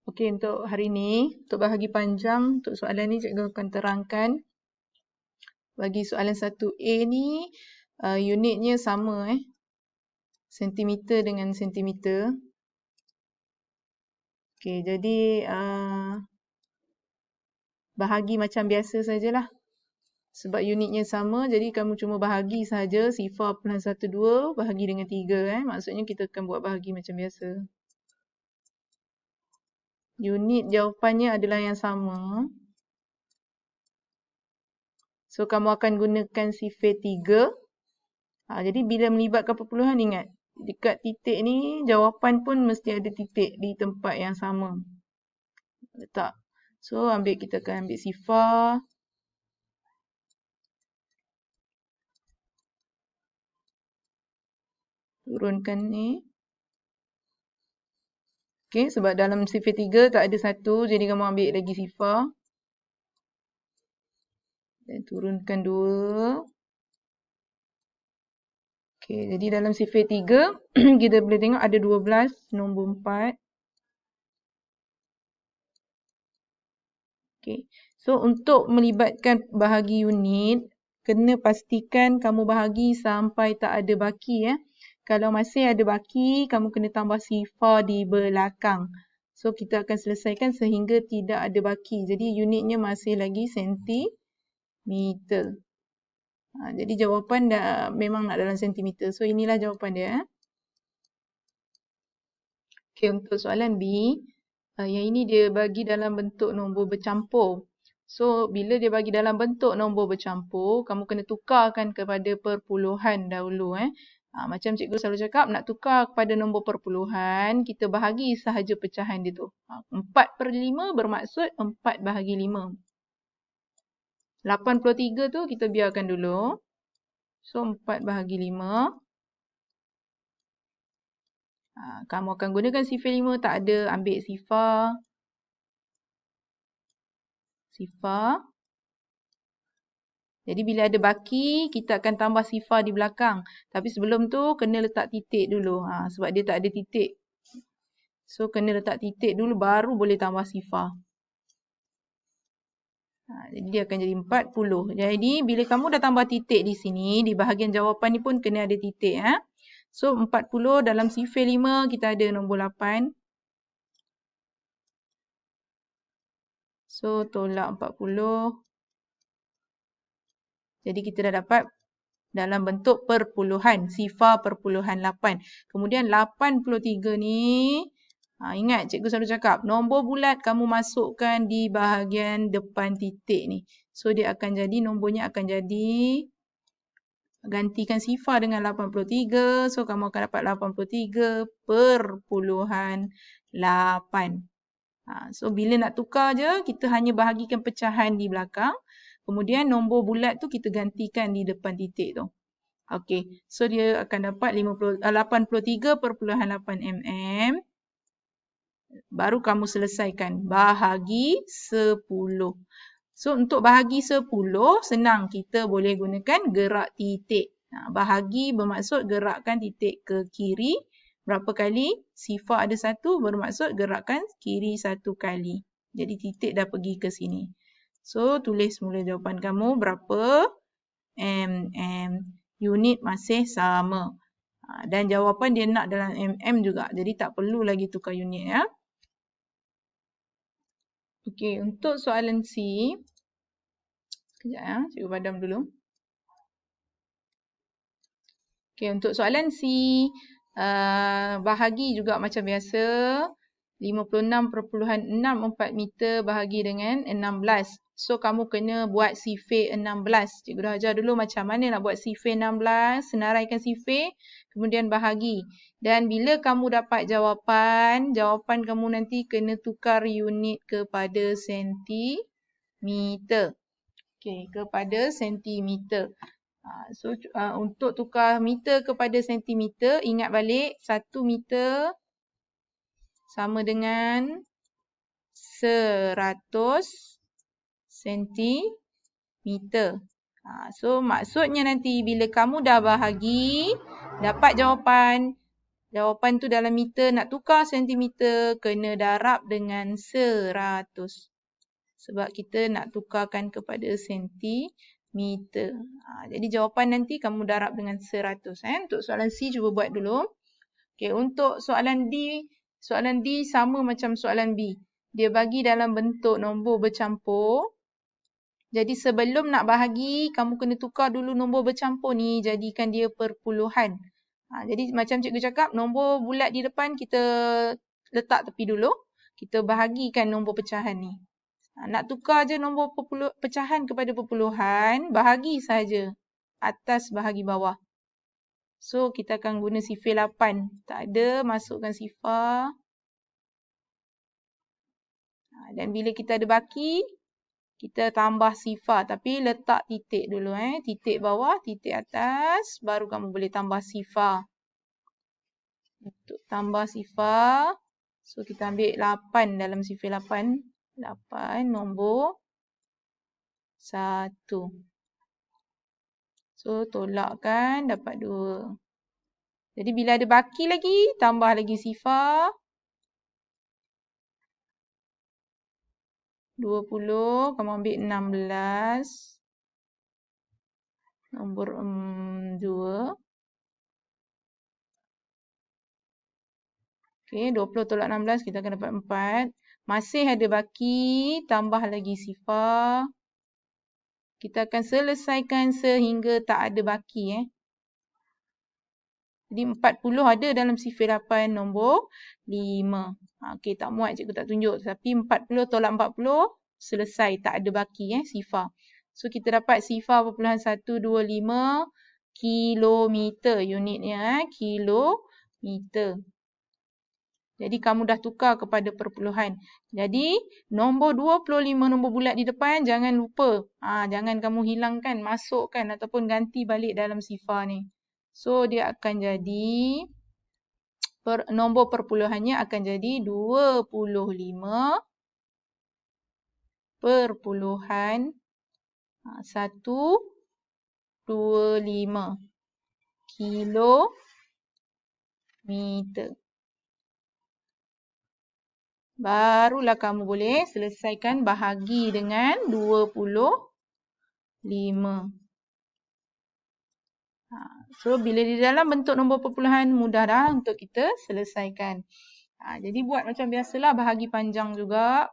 Okey, untuk hari ni, untuk bahagi panjang, untuk soalan ni cikgu akan terangkan. Bagi soalan 1A ni, unitnya sama sentimeter dengan sentimeter. Okey, jadi bahagi macam biasa sajalah. Sebab unitnya sama, jadi kamu cuma bahagi sahaja sifar +1, 2 bahagi dengan 3. Maksudnya kita akan buat bahagi macam biasa. Unit jawapannya adalah yang sama. So, kamu akan gunakan sifar 3. Jadi, bila melibatkan perpuluhan, ingat. Dekat titik ni, jawapan pun mesti ada titik di tempat yang sama. Letak. So, kita akan ambil sifar. Turunkan ni. Okey, sebab dalam sifar 3 tak ada 1, jadi kamu ambil lagi sifar. Dan turunkan 2. Okey, jadi dalam sifar 3, kita boleh tengok ada 12, nombor 4. Okey. So, untuk melibatkan bahagi unit, kena pastikan kamu bahagi sampai tak ada baki. Kalau masih ada baki, kamu kena tambah sifar di belakang. So, kita akan selesaikan sehingga tidak ada baki. Jadi, unitnya masih lagi sentimeter. Jadi, jawapan dah memang nak dalam sentimeter. So, inilah jawapan dia. Okey, untuk soalan B, yang ini dia bagi dalam bentuk nombor bercampur. So, bila dia bagi dalam bentuk nombor bercampur, kamu kena tukarkan kepada perpuluhan dahulu. Macam cikgu selalu cakap, nak tukar kepada nombor perpuluhan, kita bahagi sahaja pecahan dia tu. 4/5 bermaksud 4 bahagi 5. 83 tu kita biarkan dulu. So, 4 bahagi 5. Kamu akan gunakan sifar 5, tak ada, ambil sifar. Sifar. Jadi bila ada baki, kita akan tambah sifar di belakang. Tapi sebelum tu, kena letak titik dulu. Sebab dia tak ada titik. So, kena letak titik dulu, baru boleh tambah sifar. Jadi dia akan jadi 40. Jadi bila kamu dah tambah titik di sini, di bahagian jawapan ni pun kena ada titik. So 40 dalam sifar 5 kita ada nombor 8. So tolak 40. Jadi kita dah dapat dalam bentuk perpuluhan. Sifar perpuluhan 8. Kemudian 83 ni, ingat cikgu selalu cakap, nombor bulat kamu masukkan di bahagian depan titik ni. So dia akan jadi, nombornya akan jadi, gantikan sifar dengan 83. So kamu akan dapat 83/8. So bila nak tukar je, kita hanya bahagikan pecahan di belakang. Kemudian nombor bulat tu kita gantikan di depan titik tu. Okey, so dia akan dapat 83/8 mm. Baru kamu selesaikan. Bahagi 10. So, untuk bahagi 10, senang. Kita boleh gunakan gerak titik. Bahagi bermaksud gerakkan titik ke kiri. Berapa kali? Sifar ada 1 bermaksud gerakkan kiri 1 kali. Jadi, titik dah pergi ke sini. So, tulis mula jawapan kamu berapa mm. Unit masih sama. Dan jawapan dia nak dalam mm juga. Jadi, tak perlu lagi tukar unit. Okey, untuk soalan C. Sekejap cikgu padam dulu. Okey, untuk soalan C, bahagi juga macam biasa. 56.64 meter bahagi dengan 16. So, kamu kena buat sifar 16. Cikgu dah ajar dulu macam mana nak buat sifar 16. Senaraikan sifar, kemudian bahagi. Dan bila kamu dapat jawapan, jawapan kamu nanti kena tukar unit kepada sentimeter. Okey, kepada sentimeter. So, untuk tukar meter kepada sentimeter, ingat balik 1 meter sama dengan 100 sentimeter. So, maksudnya nanti bila kamu dah bahagi, dapat jawapan, Jawapan tu dalam meter, nak tukar sentimeter kena darab dengan 100. Sebab kita nak tukarkan kepada sentimeter. Jadi jawapan nanti kamu darab dengan 100. Untuk soalan C cuba buat dulu. Okay, untuk soalan D sama macam soalan B. Dia bagi dalam bentuk nombor bercampur. Jadi sebelum nak bahagi, kamu kena tukar dulu nombor bercampur ni, jadikan dia perpuluhan. Jadi macam cikgu cakap, nombor bulat di depan kita letak tepi dulu. Kita bahagikan nombor pecahan ni. Nak tukar je nombor pecahan kepada perpuluhan, bahagi saja atas bahagi bawah. So kita akan guna sifar 8. Tak ada, masukkan sifar. Dan bila kita ada baki, kita tambah sifar. Tapi letak titik dulu. Titik bawah, titik atas. Baru kamu boleh tambah sifar. Untuk tambah sifar. So kita ambil 8 dalam sifar 8. 8 nombor 1. So tolakkan dapat 2. Jadi bila ada baki lagi, tambah lagi sifar. 20, kamu ambil 16. Nombor 2. Okey, 20 tolak 16, kita akan dapat 4. Masih ada baki, tambah lagi sifar. Kita akan selesaikan sehingga tak ada baki. Jadi 40 ada dalam sifar 8 nombor 5. Okey, tak muat cikgu tak tunjuk. Tapi 40 tolak 40, selesai. Tak ada baki sifar. So kita dapat sifar 0.125 kilometer unitnya. Kilometer. Jadi kamu dah tukar kepada perpuluhan. Jadi nombor 25 nombor bulat di depan jangan lupa. Jangan kamu hilangkan, masukkan ataupun ganti balik dalam sifar ni. So dia akan jadi, nombor perpuluhannya akan jadi 25 perpuluhan 125 kilometer. Barulah kamu boleh selesaikan bahagi dengan 25. So, bila di dalam bentuk nombor perpuluhan, mudah dah untuk kita selesaikan. Jadi, buat macam biasalah, bahagi panjang juga.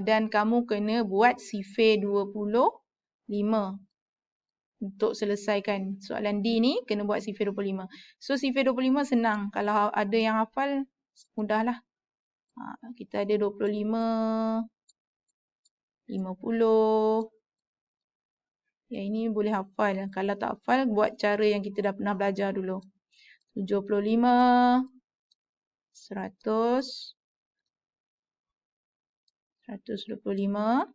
Dan kamu kena buat sifar 25. Untuk selesaikan soalan D ni, kena buat sifar 25. So, sifar 25 senang. Kalau ada yang hafal, mudahlah. Kita ada 25, 50. Yang ini boleh hafal. Kalau tak hafal, buat cara yang kita dah pernah belajar dulu. 75, 100, 125,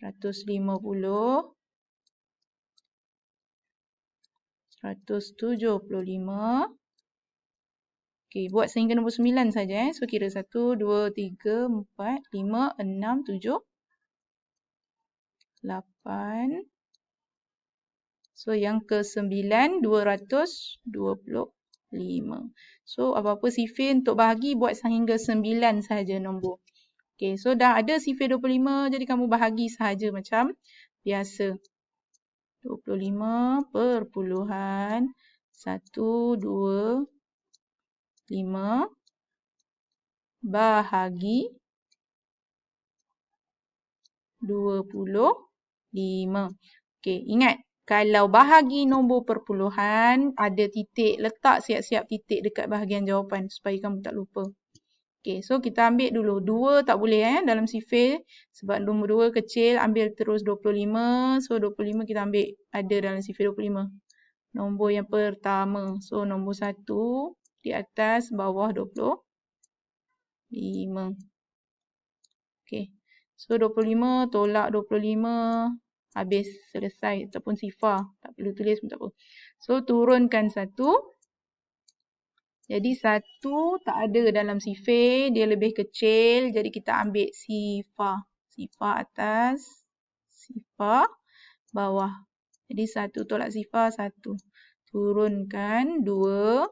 150, 175. Okey, buat sehingga nombor 9 saja. So, kira 1, 2, 3, 4, 5, 6, 7, 8. So, yang ke-9, 225. So, apa-apa sifar untuk bahagi, buat sehingga 9 sahaja nombor. Okey, so dah ada sifar 25, jadi kamu bahagi sahaja macam biasa. 25 perpuluhan 125 bahagi 25. Okey, ingat. Kalau bahagi nombor perpuluhan, ada titik, letak siap-siap titik dekat bahagian jawapan supaya kamu tak lupa. Okey, so kita ambil dulu. 2 tak boleh dalam sifar sebab nombor 2 kecil, ambil terus 25. So 25 kita ambil ada dalam sifar 25. Nombor yang pertama. So nombor 1 di atas, bawah 25. Okey. So 25 tolak 25. Habis, selesai ataupun sifar. Tak perlu tulis pun tak apa. So, turunkan 1. Jadi, 1 tak ada dalam sifar. Dia lebih kecil. Jadi, kita ambil sifar. Sifar atas, sifar bawah. Jadi 1 tolak sifar 1. Turunkan 2.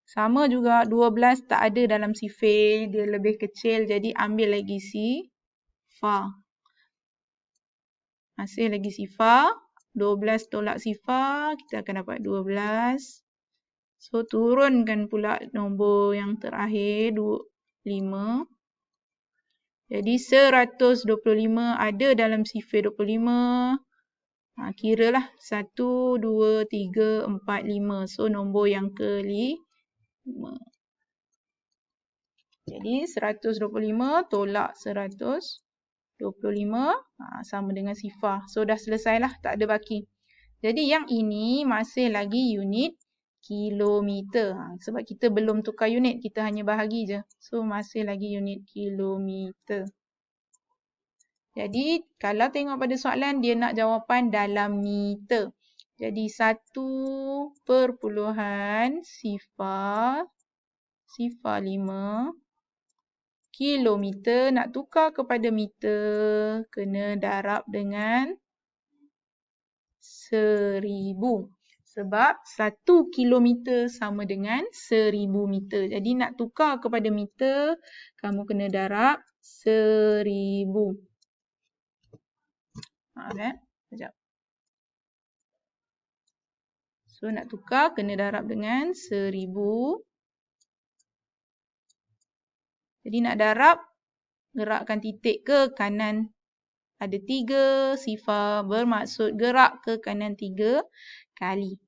Sama juga 12 tak ada dalam sifir. Dia lebih kecil. Jadi ambil lagi sifar. Masih lagi sifar. 12 tolak sifar. Kita akan dapat 12. So turunkan pula nombor yang terakhir 5. Jadi 125 ada dalam sifir 25. Kiralah 1, 2, 3, 4, 5. So nombor yang ke-5. Jadi 125 tolak 125 sama dengan sifar. So dah selesailah, tak ada baki. Jadi yang ini masih lagi unit kilometer. Sebab kita belum tukar unit, kita hanya bahagi je. So masih lagi unit kilometer. Jadi kalau tengok pada soalan dia nak jawapan dalam meter. Jadi 1 perpuluhan sifar 5 kilometer nak tukar kepada meter kena darab dengan 1000. Sebab 1 kilometer sama dengan 1000 meter. Jadi nak tukar kepada meter, kamu kena darab 1000. Sekejap. So nak tukar kena darab dengan 1000. Jadi nak darab, gerakkan titik ke kanan. Ada 3 sifar bermaksud gerak ke kanan 3 kali.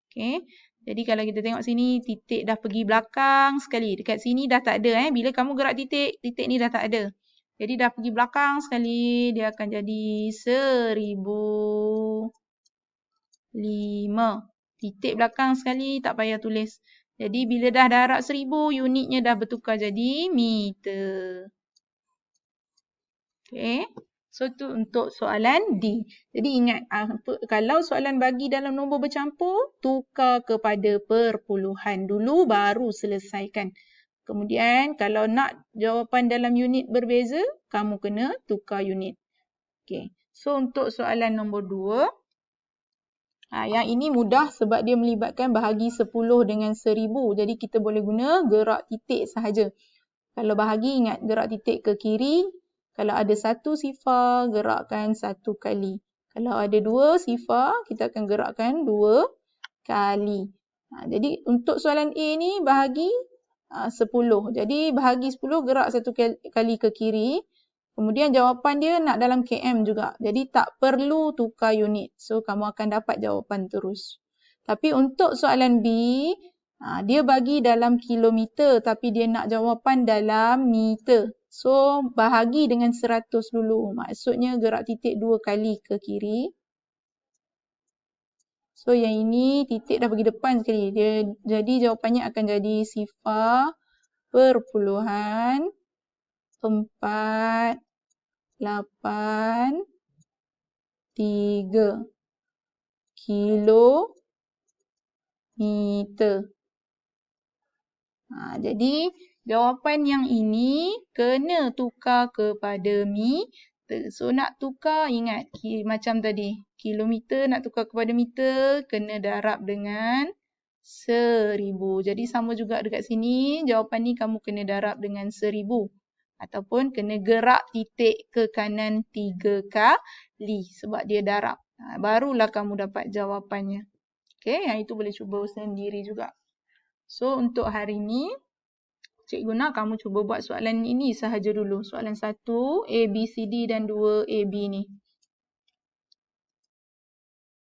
Okay. Jadi kalau kita tengok sini, titik dah pergi belakang sekali. Dekat sini dah tak ada. Bila kamu gerak titik, titik ni dah tak ada. Jadi dah pergi belakang sekali, dia akan jadi 1005. Titik belakang sekali, tak payah tulis. Jadi bila dah darab 1000, unitnya dah bertukar jadi meter. Okay. So tu untuk soalan D. Jadi ingat, kalau soalan bagi dalam nombor bercampur, tukar kepada perpuluhan dulu baru selesaikan. Kemudian kalau nak jawapan dalam unit berbeza, kamu kena tukar unit. Okay. So untuk soalan nombor 2, yang ini mudah sebab dia melibatkan bahagi 10 dengan 1000. Jadi kita boleh guna gerak titik sahaja. Kalau bahagi, ingat gerak titik ke kiri. Kalau ada 1 sifar, gerakkan 1 kali. Kalau ada 2 sifar, kita akan gerakkan 2 kali. Jadi untuk soalan A ni bahagi 10. Jadi bahagi 10, gerak 1 kali ke kiri. Kemudian jawapan dia nak dalam km juga. Jadi tak perlu tukar unit. So kamu akan dapat jawapan terus. Tapi untuk soalan B, dia bagi dalam kilometer tapi dia nak jawapan dalam meter. So bahagi dengan 100 dulu. Maksudnya gerak titik 2 kali ke kiri. So yang ini titik dah pergi depan sekali. Jadi jawapannya akan jadi sifar perpuluhan 483 kilometer. Jadi jawapan yang ini kena tukar kepada meter. So nak tukar, ingat macam tadi. Kilometer nak tukar kepada meter, kena darab dengan 1000. Jadi sama juga dekat sini, jawapan ni kamu kena darab dengan 1000. Ataupun kena gerak titik ke kanan 3 kali sebab dia darab. Barulah kamu dapat jawapannya. Okay, yang itu boleh cuba sendiri juga. So untuk hari ni, cikgu nak kamu cuba buat soalan ini sahaja dulu. Soalan 1, A, B, C, D dan 2, A, B ni.